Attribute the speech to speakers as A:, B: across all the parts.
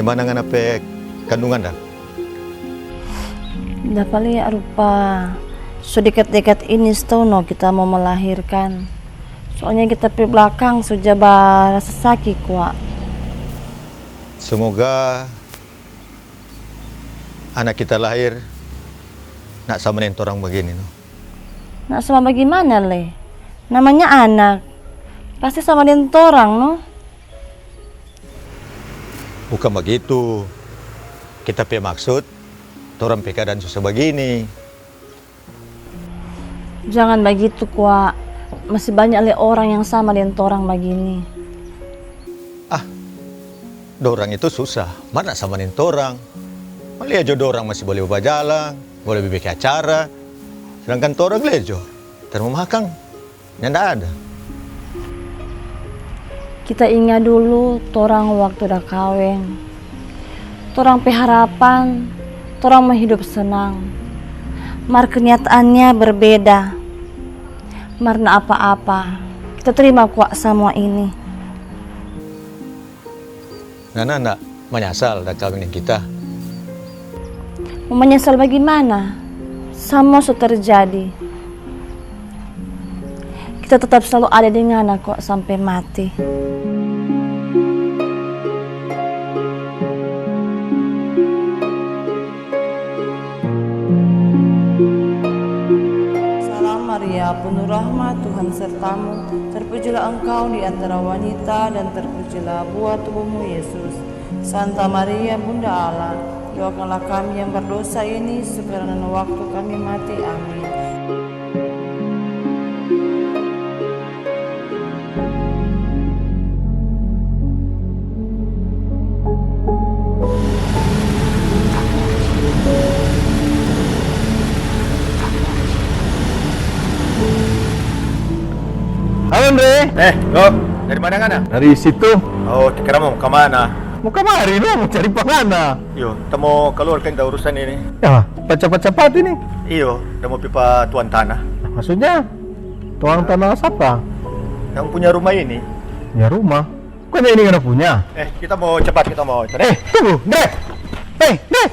A: Bagaimana ngana pe kandungan dah?
B: Dah paling rupa sedekat-dekat ini stono kita mau melahirkan. Soalnya kita di belakang sudah rasa sakit kuat.
A: Semoga anak kita lahir nak sama dengan orang begini. No?
B: Nak sama bagaimana le? Namanya anak. Pasti sama dengan orang, no?
A: Bukan begitu. Kita pe maksud orang pe keadaan susah begini.
B: Jangan begitu kuat. Masih banyak le orang yang sama dengan orang begini.
A: Dorang itu susah. Mana sama dengan orang? Melihat jodoh orang masih boleh berjalan, boleh bikin acara. Sedangkan orang lejo, termemakan, nggak ada.
B: Kita ingat dulu orang waktu udah kawin. Orang harapan, orang mau hidup senang. Mar kenyataannya berbeda. Marna apa-apa, kita terima kuat semua ini.
A: Nana nak menyesal dah kawin kita.
B: Mau menyesal bagaimana? Sama sudah terjadi. Kita tetap selalu ada dengan kok sampai mati. Salam Maria, penuh rahmat, Tuhan sertamu. Terpujilah engkau di antara wanita dan terpujilah buah tubuhmu Yesus. Santa Maria, Bunda Allah, doakanlah kami yang berdosa ini sekarang dan waktu kami mati. Amin.
C: Halo Andre.
A: Go, dari mana ngana?
C: Dari situ.
A: Oh, kira mau kemana?
C: Mau kemari lo, mau cari pangana.
A: Yo, kita mau keluarkan dah urusan ini.
C: Ya, cepat-cepat ini.
A: Iyo, kita mau pipa tuan tanah.
C: Maksudnya, tuang tanah siapa?
A: Yang punya rumah ini.
C: Ya rumah. Bukannya ini nggak punya.
A: Kita mau cepat, kita mau.
C: Tunggu, Andre. Andre.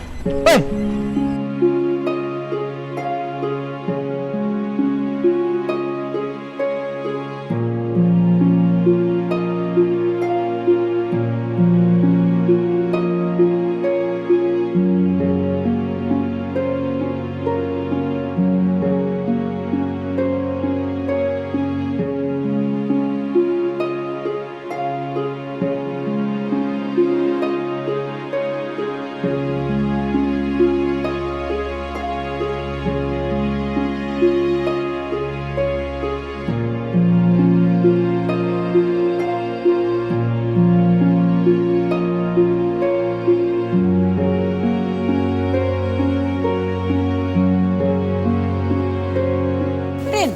D: Rin,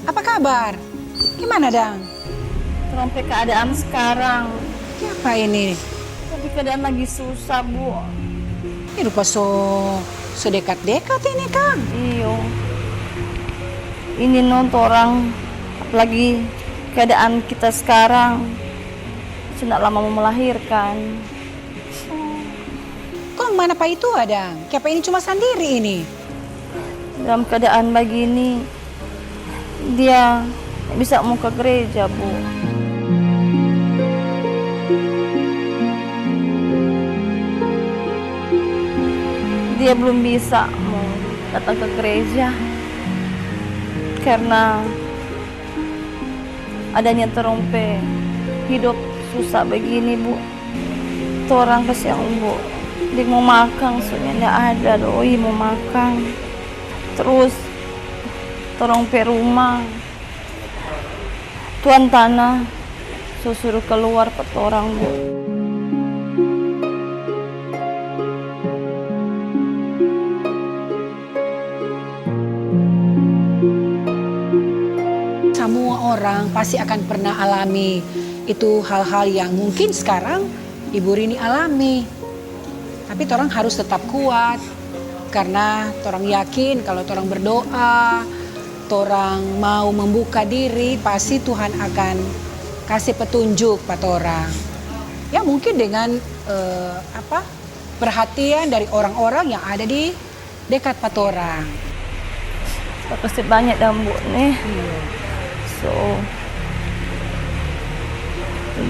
D: apa kabar? Gimana, Dang?
B: Sampai keadaan sekarang.
D: Apa ini?
B: Tapi keadaan lagi susah, Bu.
D: Ini rupa sedekat-dekat ini, Kang.
B: Iyo. Ini orang, apalagi keadaan kita sekarang. Sudah lama mau melahirkan.
D: Kok mana Pak itu, Dang? Kenapa ini cuma sendiri ini?
B: Dalam keadaan begini, dia bisa mau ke gereja, Bu. Dia belum bisa mau datang ke gereja karena adanya terompe hidup susah begini, Bu. Orang kasihan, Bu. Dia mau makan, soalnya tidak ada doi mau makan. Terus terompe rumah tuan tanah suruh keluar petorang, Bu.
D: Semua orang pasti akan pernah alami itu hal-hal yang mungkin sekarang Ibu Rini alami. Tapi orang harus tetap kuat karena orang yakin kalau orang berdoa, orang mau membuka diri, pasti Tuhan akan kasih petunjuk pada orang. Ya mungkin dengan perhatian dari orang-orang yang ada di dekat patorang.
B: Terima kasih banyak dah Mbok nih. So,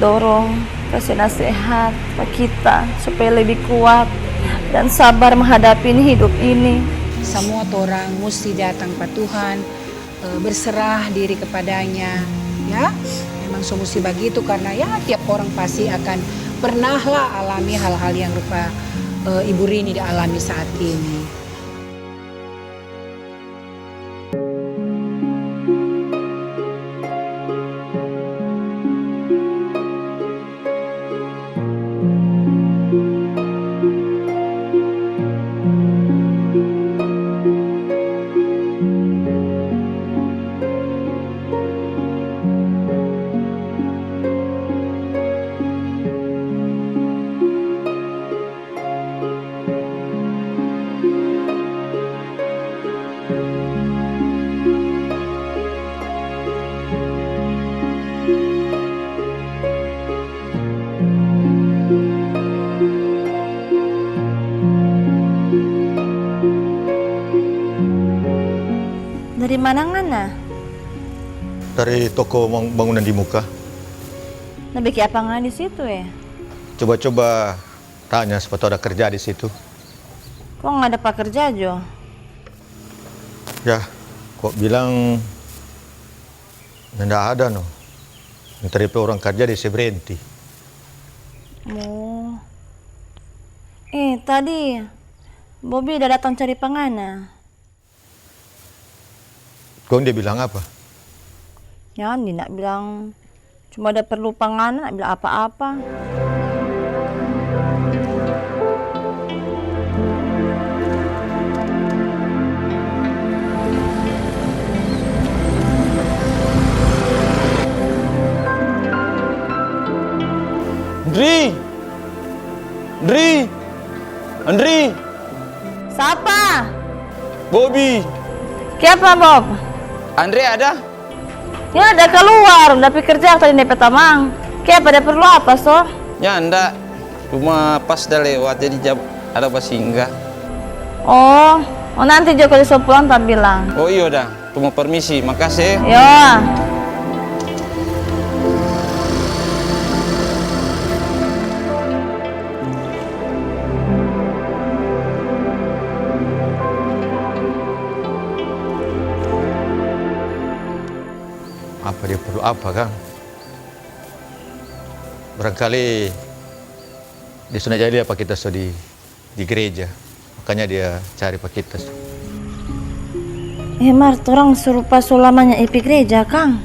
B: dorong, kasih nasihat ke kita supaya lebih kuat dan sabar menghadapi hidup ini.
D: Semua orang mesti datang ke Tuhan, berserah diri kepadanya, ya. Memang mesti begitu karena ya tiap orang pasti akan pernahlah alami hal-hal yang rupa Ibu Rini dialami saat ini.
B: Dari mana ngana?
A: Dari toko bangunan di muka.
B: Lebih kayak apa ngana di situ ya?
A: Coba-coba tanya sepatu ada kerja di situ.
B: Kok nggak ada pekerja Jo?
A: Ya, kok bilang nggak ada no. Mencari orang kerja di Sebrenti.
B: Oh. Tadi Bobby udah datang cari pengana.
A: Kau dia bilang apa?
B: Ya, dia nak bilang cuma ada perlu pengana, nak bilang apa-apa.
E: Andri,
B: Siapa?
E: Bobby,
B: Siapa Bob?
E: Andre ada?
B: Ya ada keluar, udah kerja tadi di Petamang. Kayak pada perlu apa so?
E: Ya enggak, cuma pas dah lewat jadi ada pas singgah.
B: Oh nanti Jo kalau so pulang tak bilang.
E: Oh iya dah, cuma permisi, makasih.
B: Ya.
A: Apa dia perlu apa, Kang? Barangkali di sana jadi apa kita so di gereja. Makanya dia cari pak kita. So.
B: Mar, orang serupa lamanya epi gereja, Kang.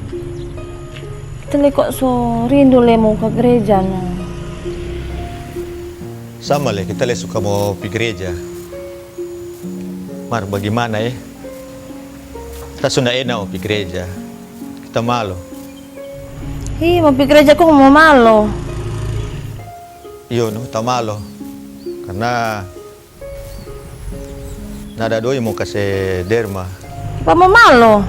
B: Kita kok so rindu le mau ke gereja no.
A: Sama le, kita le suka mau pergi gereja. Mar, bagaimana ya? Kita sudah enak mau pergi gereja. Kita malu.
B: Mau pergi gereja kok mau malu.
A: Iyo, no, kita malu. Karena nada doi mau kasih derma.
B: Apa mau malu?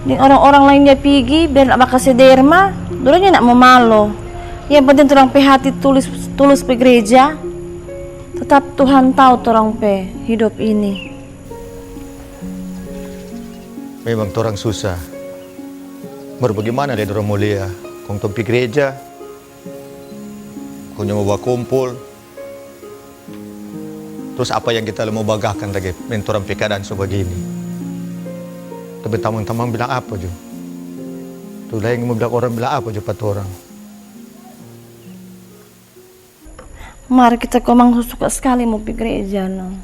B: Ini orang-orang lainnya pergi biar nak kasih derma, dulunya nak mau malu. Yang penting orang pe hati tulus pe gereja. Tetap Tuhan tahu orang pe hidup ini.
A: Memang orang susah. Baru bagaimana dia orang mulia? Kong pergi gereja, kong mau kumpul. Terus apa yang kita mau bagakan lagi mentoran keadaan sebegini? Tapi teman-teman bilang apa jo? Tuh lain mau bilang orang bilang apa jo pat orang?
B: Mari kita komang suka sekali mau pergi gereja no.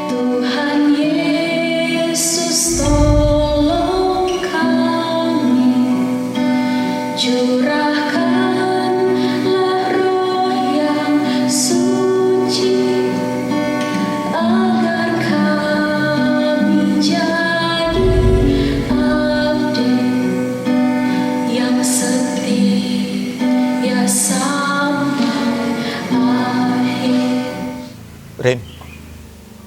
F: Tuhan Yesus tolong kami, curahkanlah roh yang suci, agar kami jadi abdi yang setia sampai akhir.
A: Rin,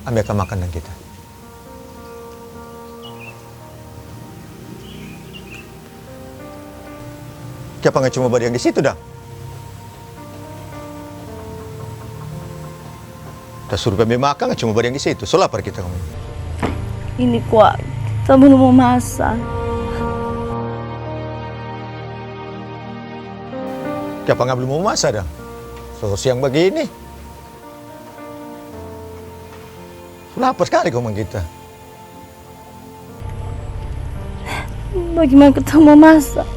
A: ambilkan makanan kita. Kenapa nggak cuma bari yang di situ dah? Kita suruh pembeli makan nggak cuma bari yang di situ. So lapar kita kamu.
B: Ini kuat, kita belum mau masak.
A: Kenapa nggak belum mau masak dah? So siang begini. So lapar sekali kamu kita.
B: Bagaimana kita mau masak?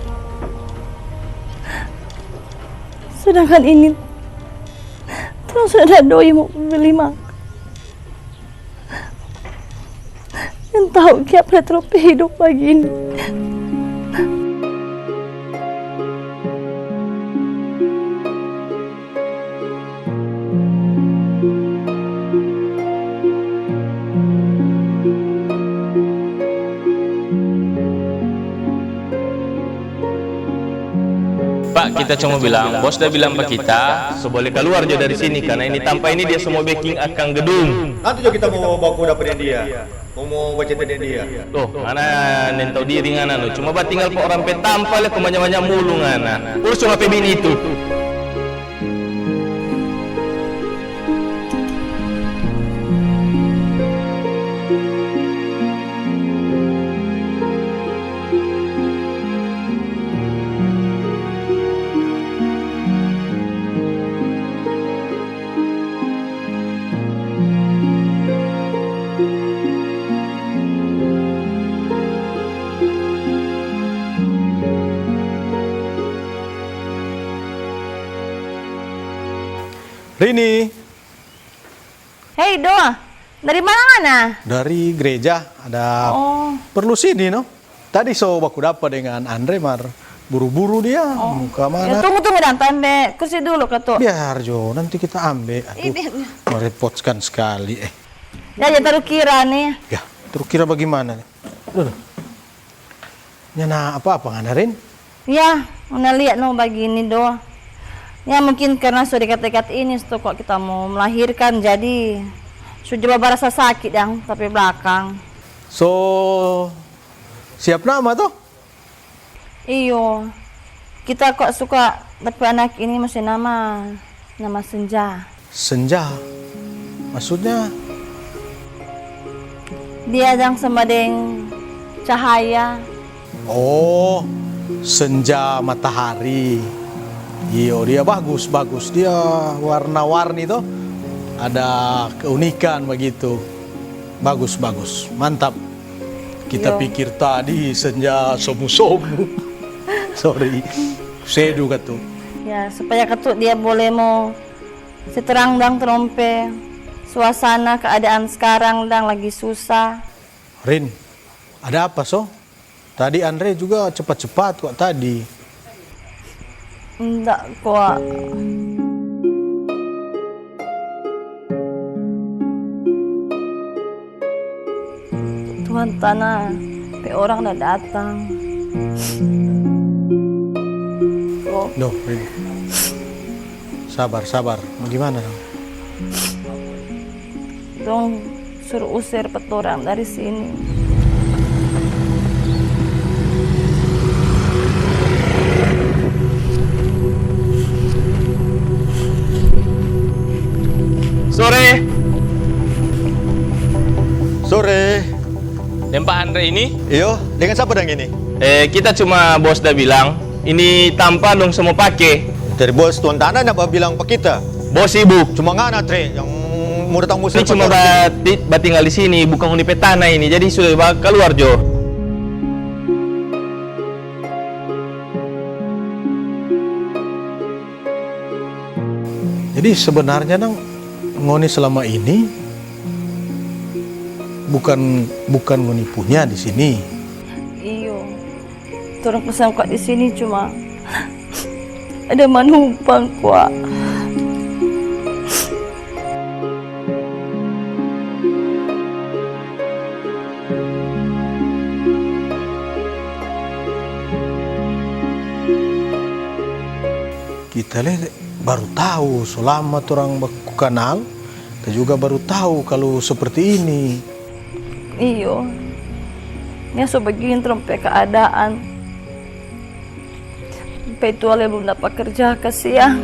B: Sedangkan ini terus ada doi mau beli makan. Yang tahu kayak Petropi hidup begini.
G: Pak, kita cuma bilang, bos dah bilang pak kita, so boleh keluar aja dari sini karena ini tanpa ini dia semua backing akan gedung.
A: Nanti juga kita mau bawa kuda pada dia. Mau baca tadi dia.
G: Tuh, ana nentau diri ngana no. Cuma bat tinggal pak orang petampa lah kemanya-manya mulu ngana. Urus cuma pebini itu.
C: Rini,
B: Hei Doa, dari mana?
C: dari gereja ada
B: Oh,
C: perlu sini no. Tadi so baku dapat dengan Andre mar buru-buru dia muka
B: ya,
C: mana.
B: tunggu dan ambil kursi dulu ketua.
C: Biar Jo, nanti kita ambil. Aduh,
B: Ini,
C: merepotkan sekali.
B: ya taruh kira nih.
C: Ya, terus kira bagaimana nih? Aduh. Nyana apa-apa nganarin?
B: Ya, mana lihat no begini Doa. Ya mungkin karena sudah dekat-dekat ini kok kita mau melahirkan jadi sudah berasa sakit yang tapi belakang.
C: So, siap nama tuh?
B: Iyo, kita kok suka tapi anak ini masih nama Senja.
C: Senja. Maksudnya?
B: Dia yang sembadeng cahaya.
C: Oh, senja matahari. Iyo, dia bagus. Dia warna-warni tuh. Ada keunikan begitu. Bagus. Mantap. Kita
B: Yo.
C: pikir tadi senja somu-somu. Sorry. Sedu katu.
B: Ya, supaya ketut dia boleh mau seterang dang trompe. Suasana keadaan sekarang dang lagi susah.
C: Rin, ada apa so? Tadi Andre juga cepat-cepat kok tadi.
B: Enggak kok. Tuhan tanah, orang udah datang. Oh,
C: Loh, Rin. Sabar. Mau gimana dong?
B: dong suruh usir petorang dari sini.
A: Sore.
G: Dan Pak Andre ini,
A: Iyo, dengan siapa dang ini?
G: kita cuma bos dah bilang, ini tanpa dong semua pakai.
A: Dari bos tuan tanah apa bilang pak kita?
G: Bos sibuk.
A: Cuma ngana tre yang mau datang
G: Ini
A: musir
G: cuma bat tinggal di sini, bukan uni petana ini. Jadi sudah keluar Jo.
C: Jadi sebenarnya nang ngoni selama ini bukan ngoni punya di sini.
B: Iyo, orang pesan kok di sini cuma ada manumpang kok.
C: Kita baru tahu selama orang baku kenal, kita juga baru tahu kalau seperti ini.
B: Iyo, ini sebegini trompe keadaan. Apa itu Ale belum dapat kerja, kasihan.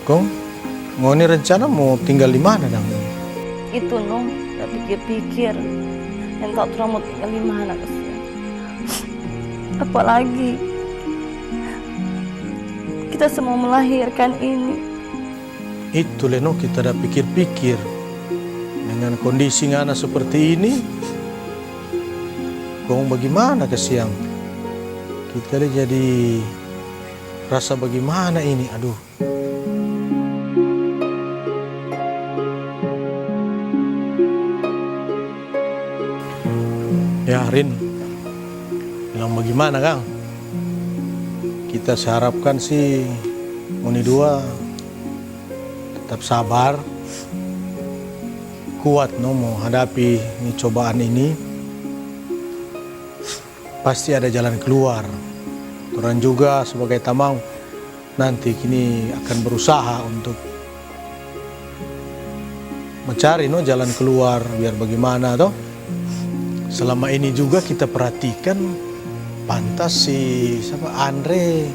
C: Kong, ngoni rencana mau tinggal di mana dang?
B: Itu no, udah pikir-pikir. Yang tak tahu mau tinggal di mana, kasihan. Apalagi kita semua melahirkan ini.
C: Itu Leno kita udah pikir-pikir. Dengan kondisi ngana seperti ini, Kong bagaimana kasihan? Kita jadi rasa bagaimana ini, aduh. Ya Rin, bilang bagaimana Kang? Kita seharapkan sih Moni dua tetap sabar, kuat no mau hadapi ini cobaan ini. Pasti ada jalan keluar. Orang juga sebagai tamang nanti kini akan berusaha untuk mencari no jalan keluar biar bagaimana toh. Selama ini juga kita perhatikan pantas si siapa Andre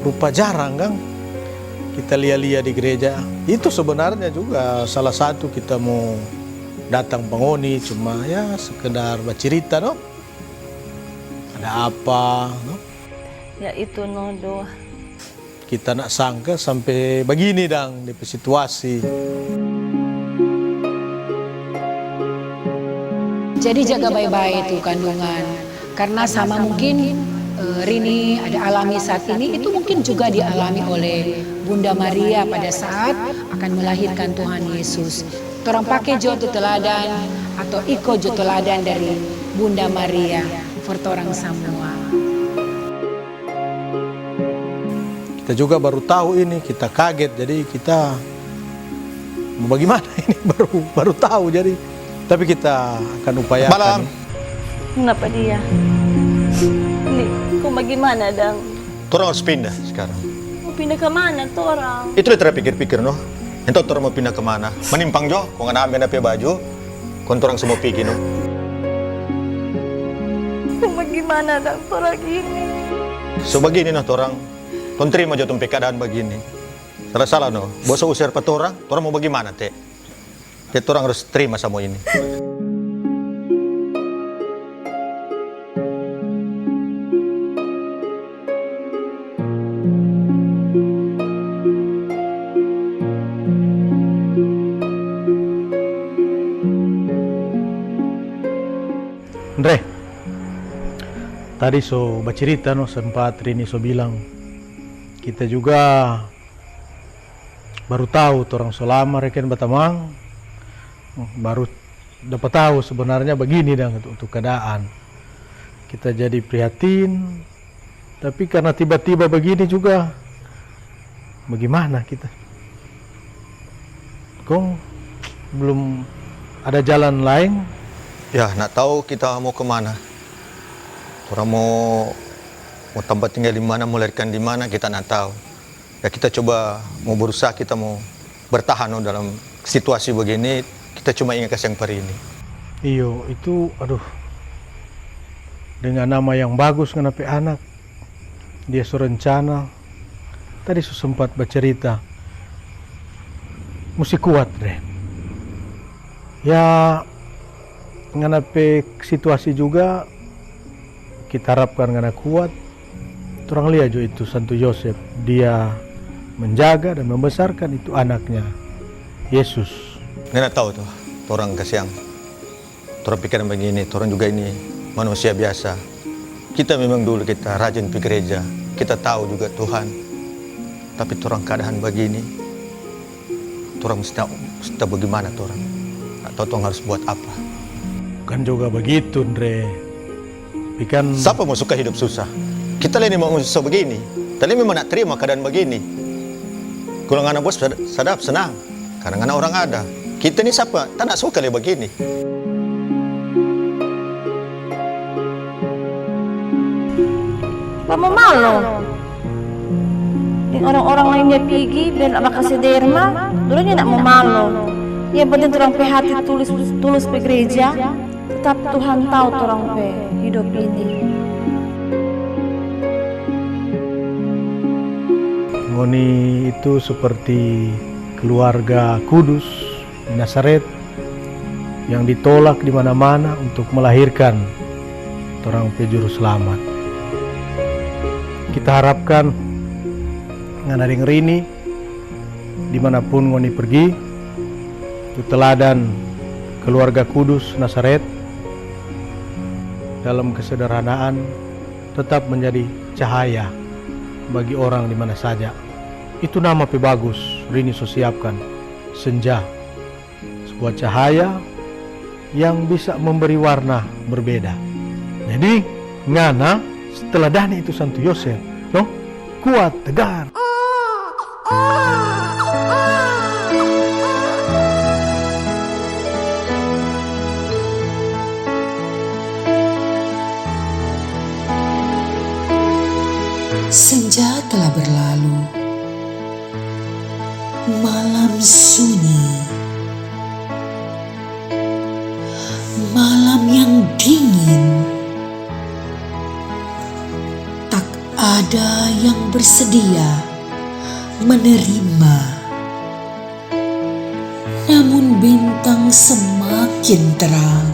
C: rupa jarang Kang kita lihat-lihat di gereja. Itu sebenarnya juga salah satu kita mau datang pengoni cuma ya sekedar bercerita no. Ada apa no?
B: Ya itu no doa.
C: Kita nak sangka sampai begini dang di situasi.
D: Jadi jaga baik-baik itu kandungan. Karena sama mungkin Rini ada alami saat ini, itu mungkin juga dialami oleh Bunda Maria pada saat akan melahirkan Tuhan Yesus. Orang pakai joto teladan atau iko joto teladan dari Bunda Maria for orang semua.
C: Kita juga baru tahu ini, kita kaget jadi kita mau bagaimana ini baru tahu jadi. Tapi kita akan upayakan.
A: Malam.
B: Kenapa dia? Ini, kok bagaimana dang?
A: Torang harus pindah sekarang.
B: Mau pindah ke mana torang?
A: Itu dia pikir-pikir no. Entah torang mau pindah kemana. Menimpang jo, kau nggak ambil apa baju. Kau torang semua pergi no.
B: Kok bagaimana dang torang ini?
A: So begini no torang. Kau terima jo tumpi keadaan begini. Salah no. Bosa usir pa torang mau bagaimana teh? Jadi orang harus terima sama ini.
C: Andre, tadi so bercerita no sempat Rini so bilang kita juga baru tahu orang selama reken batamang baru dapat tahu sebenarnya begini dan untuk keadaan kita jadi prihatin, tapi karena tiba-tiba begini juga bagaimana kita kong belum ada jalan lain.
A: Ya, nak tahu kita mau kemana. Orang mau tempat tinggal di mana, mau melahirkan di mana, kita nak tahu. Ya kita coba mau berusaha, kita mau bertahan no, dalam situasi begini. Kita cuma ingat kasih yang pari ini.
C: Iyo, itu aduh. Dengan nama yang bagus kenapa anak. Dia surencana. Tadi sempat bercerita. Mesti kuat, Re. Ya nganape situasi juga kita harapkan ngana kuat. Orang lihat jo itu Santo Yosef, dia menjaga dan membesarkan itu anaknya Yesus.
A: Nggak tahu tuh, orang kasihan. Orang pikiran begini, orang juga ini manusia biasa. Kita memang dulu kita rajin pergi gereja, kita tahu juga Tuhan. Tapi orang keadaan begini, orang mesti bagaimana orang? Atau orang harus buat apa?
C: Kan juga begitu, Andre. Ikan.
A: Siapa mau suka hidup susah? Kita ini mau susah begini. Tapi memang nak terima keadaan begini. Kalau anak bos sadap senang, karena anak orang ada. Kita ni siapa? Tak nak suka lebih begini.
B: Mama malu. Yang orang-orang lainnya pergi biar nak kasih derma, dulunya nak mau malu. Yang penting orang pe hati tulus pe gereja, tetap Tuhan tahu orang pe hidup ini.
C: Ngoni itu seperti keluarga kudus di Nazaret yang ditolak di mana-mana untuk melahirkan orang pe juru selamat. Kita harapkan nganaring rini dimanapun ngoni pergi, itu teladan keluarga kudus Nazaret dalam kesederhanaan tetap menjadi cahaya bagi orang di mana saja. Itu nama pe bagus rini so siapkan, senja, sebuah cahaya yang bisa memberi warna berbeda. Jadi ngana setelah dani itu Santo Yosef, no? Kuat, tegar.
H: Senja telah berlalu, malam sunyi, malam yang dingin. Tak ada yang bersedia menerima. Namun bintang semakin terang.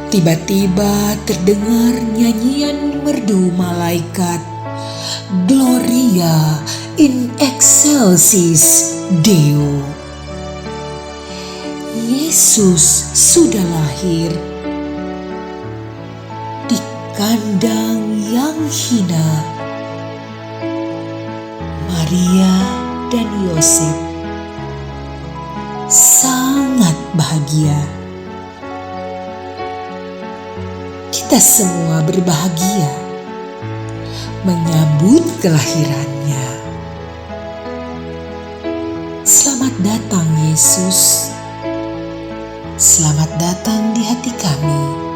H: Tiba-tiba terdengar nyanyian merdu malaikat, Gloria in excelsis Deo. Yesus sudah lahir di kandang yang hina. Maria dan Yosef sangat bahagia. Kita semua berbahagia menyambut kelahirannya. Selamat datang Yesus. Selamat datang di hati kami.